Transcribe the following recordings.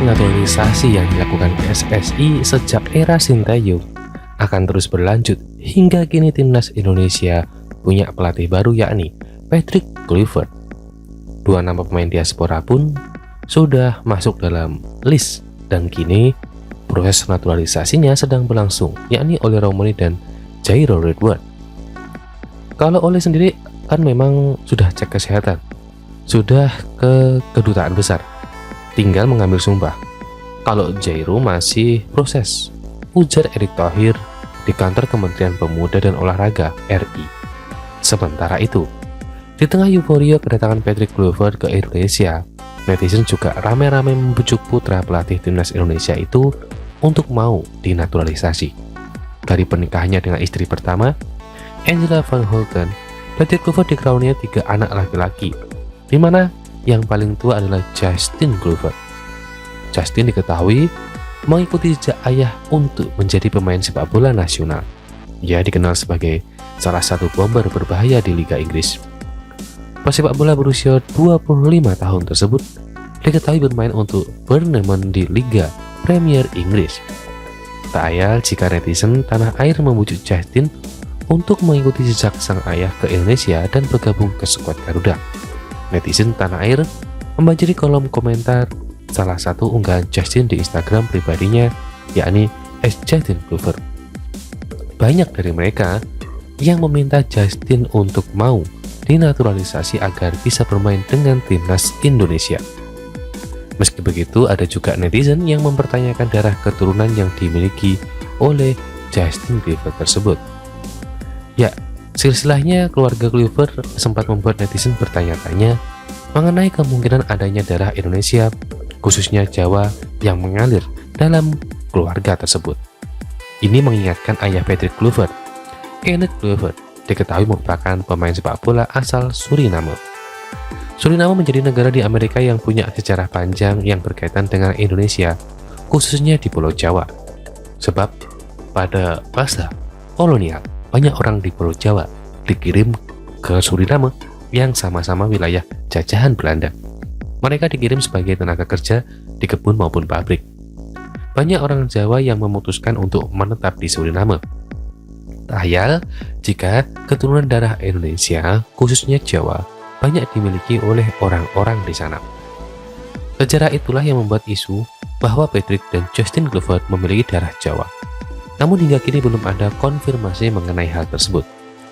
naturalisasi yang dilakukan PSSI sejak era Sintayong akan terus berlanjut hingga kini timnas Indonesia punya pelatih baru yakni Patrick Kluivert. Dua nama pemain diaspora pun sudah masuk dalam list dan kini proses naturalisasinya sedang berlangsung, yakni Ole Romani dan Jairo Ridwan. Kalau Ole sendiri kan memang sudah cek kesehatan, sudah ke kedutaan besar, tinggal mengambil sumpah. Kalau Jairo masih proses, ujar Erick Thohir di kantor Kementerian Pemuda dan Olahraga RI. Sementara itu, di tengah euforia kedatangan Patrick Kluivert ke Indonesia, netizen juga ramai-ramai membujuk putra pelatih timnas Indonesia itu untuk mau dinaturalisasi. Dari pernikahannya dengan istri pertama, Angela Van Houten, Patrick Kluivert dikaruniai 3 anak laki-laki, di mana yang paling tua adalah Justin Kluivert. Justin diketahui mengikuti jejak ayah untuk menjadi pemain sepak bola nasional. Ia dikenal sebagai salah satu bomber berbahaya di Liga Inggris. Pesepak bola berusia 25 tahun tersebut diketahui bermain untuk Bournemouth di Liga Premier Inggris. Tak ayal jika netizen tanah air membujuk Justin untuk mengikuti jejak sang ayah ke Indonesia dan bergabung ke skuad Garuda. Netizen tanah air membanjiri kolom komentar salah satu unggahan Justin di Instagram pribadinya, yakni @JustinKluivert. Banyak dari mereka yang meminta Justin untuk mau dinaturalisasi agar bisa bermain dengan timnas Indonesia. Meski begitu, ada juga netizen yang mempertanyakan darah keturunan yang dimiliki oleh Justin Kluivert tersebut. Ya, silsilahnya keluarga Kluivert sempat membuat netizen bertanya-tanya mengenai kemungkinan adanya darah Indonesia, khususnya Jawa, yang mengalir dalam keluarga tersebut. Ini mengingatkan ayah Patrick Kluivert, Kenneth Kluivert, diketahui merupakan pemain sepak bola asal Suriname. Suriname menjadi negara di Amerika yang punya sejarah panjang yang berkaitan dengan Indonesia, khususnya di Pulau Jawa. Sebab pada masa kolonial, banyak orang di Pulau Jawa dikirim ke Suriname yang sama-sama wilayah jajahan Belanda. Mereka dikirim sebagai tenaga kerja di kebun maupun pabrik. Banyak orang Jawa yang memutuskan untuk menetap di Suriname. Tak ayal jika keturunan darah Indonesia, khususnya Jawa, banyak dimiliki oleh orang-orang di sana. Sejarah itulah yang membuat isu bahwa Patrick dan Justin Kluivert memiliki darah Jawa. Namun hingga kini belum ada konfirmasi mengenai hal tersebut.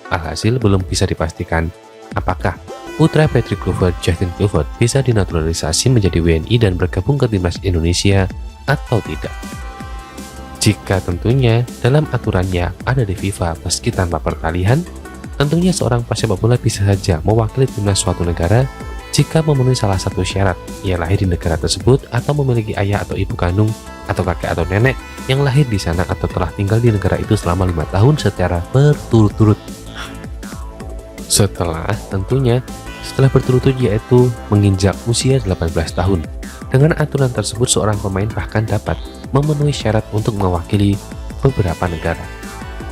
Alhasil belum bisa dipastikan apakah putra Patrick Kluivert, Justin Kluivert, bisa dinaturalisasi menjadi WNI dan bergabung ke timnas Indonesia atau tidak. Jika tentunya dalam aturannya ada di FIFA meski tanpa peralihan, tentunya seorang pesepak bola bisa saja mewakili timnas suatu negara jika memenuhi salah satu syarat, ia lahir di negara tersebut atau memiliki ayah atau ibu kandung atau kakek atau nenek yang lahir di sana atau telah tinggal di negara itu selama 5 tahun secara berturut-turut. Setelah berturut-turut yaitu menginjak usia 18 tahun. Dengan aturan tersebut seorang pemain bahkan dapat memenuhi syarat untuk mewakili beberapa negara.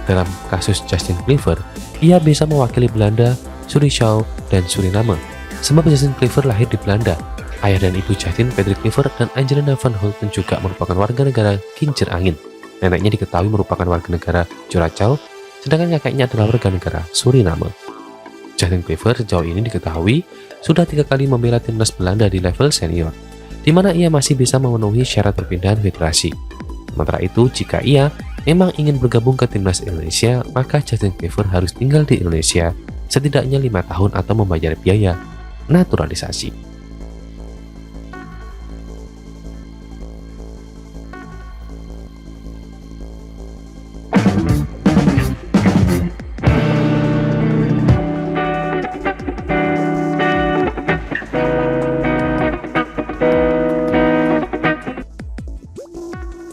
Dalam kasus Justin Kluivert, ia bisa mewakili Belanda, Curaçao, dan Suriname. Sebab Justin Kluivert lahir di Belanda. Ayah dan ibu Justin, Patrick Kluivert dan Angela Van Houten juga merupakan warga negara Kincir Angin. Neneknya diketahui merupakan warga negara Curaçao, sedangkan kakeknya adalah warga negara Suriname. Justin Kluivert sejauh ini diketahui sudah 3 kali membela timnas Belanda di level senior, di mana ia masih bisa memenuhi syarat perpindahan federasi. Sementara itu, jika ia memang ingin bergabung ke timnas Indonesia, maka Justin Kluivert harus tinggal di Indonesia setidaknya 5 tahun atau membayar biaya naturalisasi.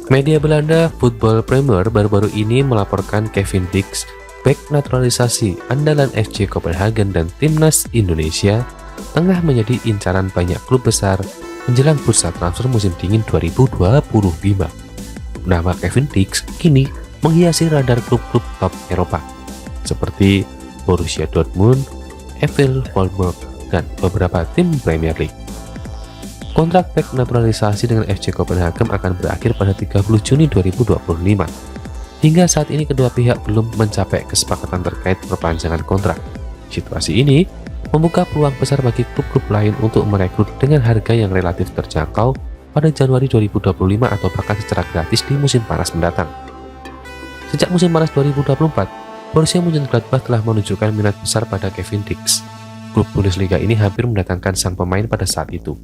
Media Belanda Football Premier baru-baru ini melaporkan Kevin Dix, bek naturalisasi andalan FC Copenhagen dan timnas Indonesia, tengah menjadi incaran banyak klub besar menjelang bursa transfer musim dingin 2025. Nama Kevin Dix kini menghiasi radar klub-klub top Eropa seperti Borussia Dortmund, VfL Wolfsburg, dan beberapa tim Premier League. Kontrak bek naturalisasi dengan FC Copenhagen akan berakhir pada 30 Juni 2025. Hingga saat ini kedua pihak belum mencapai kesepakatan terkait perpanjangan kontrak. Situasi ini membuka peluang besar bagi klub-klub lain untuk merekrut dengan harga yang relatif terjangkau pada Januari 2025 atau bahkan secara gratis di musim panas mendatang. Sejak musim panas 2024, Borussia Mönchengladbach telah menunjukkan minat besar pada Kevin Dix. Klub Bundesliga ini hampir mendatangkan sang pemain pada saat itu.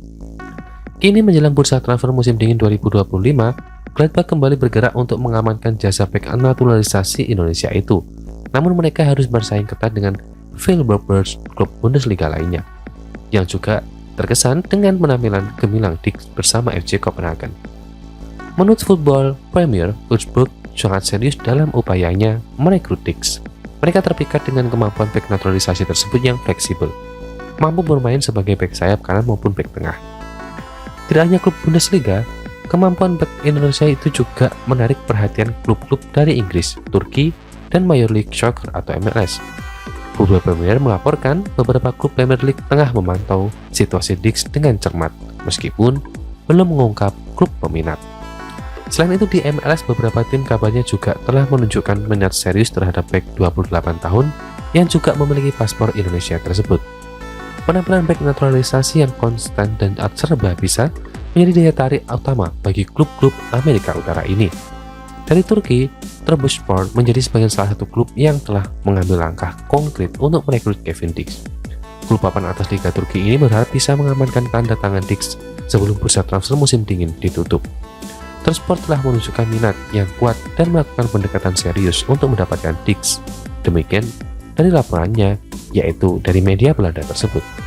Kini menjelang bursa transfer musim dingin 2025, Gladbach kembali bergerak untuk mengamankan jasa bek naturalisasi Indonesia itu. Namun mereka harus bersaing ketat dengan Vilvoorde, klub Bundesliga lainnya, yang juga terkesan dengan penampilan gemilang Dix bersama FC Copenhagen. Menurut Football Premier, Augsburg sangat serius dalam upayanya merekrut Dix. Mereka terpikat dengan kemampuan bek naturalisasi tersebut yang fleksibel, mampu bermain sebagai bek sayap kanan maupun bek tengah. Tidak hanya klub Bundesliga, kemampuan bek Indonesia itu juga menarik perhatian klub-klub dari Inggris, Turki, dan Major League Soccer atau MLS. Football Premier melaporkan beberapa klub Premier League tengah memantau situasi Dix dengan cermat, meskipun belum mengungkap klub peminat. Selain itu di MLS, beberapa tim kabarnya juga telah menunjukkan minat serius terhadap bek 28 tahun yang juga memiliki paspor Indonesia tersebut. Penampilan bek naturalisasi yang konstan dan serba bisa menjadi daya tarik utama bagi klub-klub Amerika Utara ini. Dari Turki, Trabzonspor menjadi sebagai salah satu klub yang telah mengambil langkah konkret untuk merekrut Kevin Dix. Klub papan atas Liga Turki ini berharap bisa mengamankan tanda tangan Dix sebelum bursa transfer musim dingin ditutup. Trabzonspor telah menunjukkan minat yang kuat dan melakukan pendekatan serius untuk mendapatkan Dix. Demikian dari laporannya, yaitu dari media Belanda tersebut.